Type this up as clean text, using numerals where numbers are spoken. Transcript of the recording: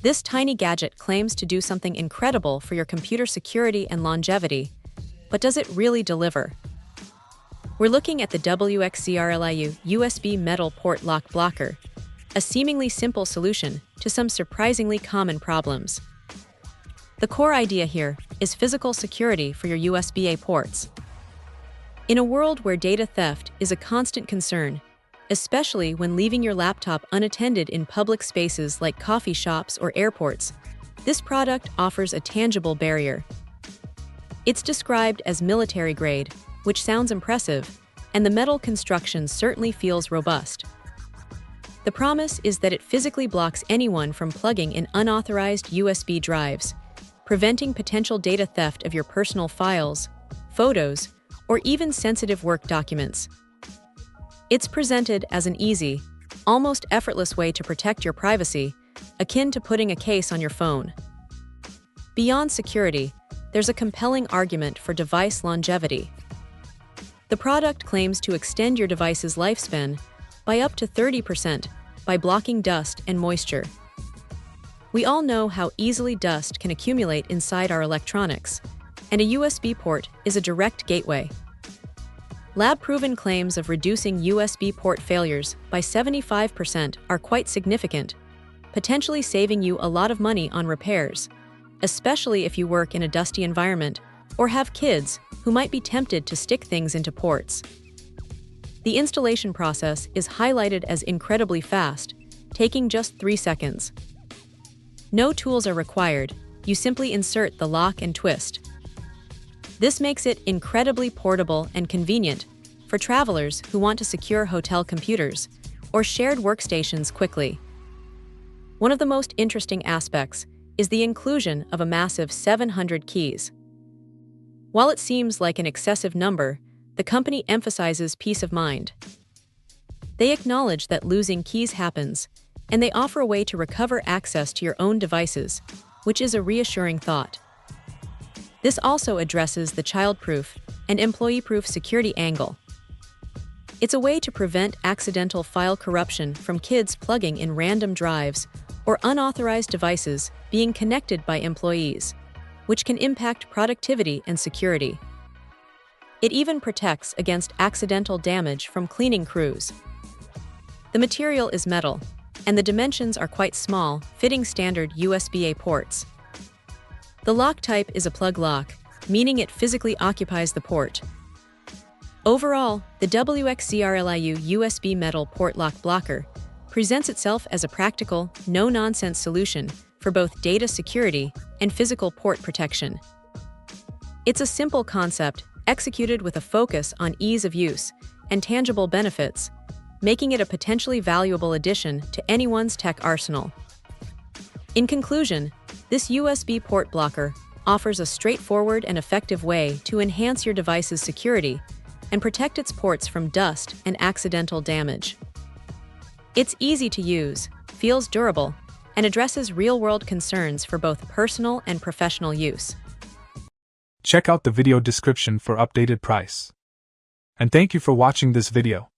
This tiny gadget claims to do something incredible for your computer security and longevity, but does it really deliver? We're looking at the WXZRLIU USB Metal Port Lock Blocker, a seemingly simple solution to some surprisingly common problems. The core idea here is physical security for your USB-A ports. In a world where data theft is a constant concern, especially when leaving your laptop unattended in public spaces like coffee shops or airports, this product offers a tangible barrier. It's described as military grade, which sounds impressive, and the metal construction certainly feels robust. The promise is that it physically blocks anyone from plugging in unauthorized USB drives, preventing potential data theft of your personal files, photos, or even sensitive work documents. It's presented as an easy, almost effortless way to protect your privacy, akin to putting a case on your phone. Beyond security, there's a compelling argument for device longevity. The product claims to extend your device's lifespan by up to 30% by blocking dust and moisture. We all know how easily dust can accumulate inside our electronics, and a USB port is a direct gateway. Lab-proven claims of reducing USB port failures by 75% are quite significant, potentially saving you a lot of money on repairs, especially if you work in a dusty environment or have kids who might be tempted to stick things into ports. The installation process is highlighted as incredibly fast, taking just 3 seconds. No tools are required, you simply insert the lock and twist. This makes it incredibly portable and convenient for travelers who want to secure hotel computers or shared workstations quickly. One of the most interesting aspects is the inclusion of a massive 700 keys. While it seems like an excessive number, the company emphasizes peace of mind. They acknowledge that losing keys happens, and they offer a way to recover access to your own devices, which is a reassuring thought. This also addresses the child-proof and employee-proof security angle. It's a way to prevent accidental file corruption from kids plugging in random drives or unauthorized devices being connected by employees, which can impact productivity and security. It even protects against accidental damage from cleaning crews. The material is metal, and the dimensions are quite small, fitting standard USB-A ports. The lock type is a plug lock, meaning it physically occupies the port. Overall, the WXZRLIU USB Metal Port Lock Blocker presents itself as a practical, no-nonsense solution for both data security and physical port protection. It's a simple concept executed with a focus on ease of use and tangible benefits, making it a potentially valuable addition to anyone's tech arsenal. In conclusion, this USB port blocker offers a straightforward and effective way to enhance your device's security and protect its ports from dust and accidental damage. It's easy to use, feels durable, and addresses real-world concerns for both personal and professional use. Check out the video description for updated price. And thank you for watching this video.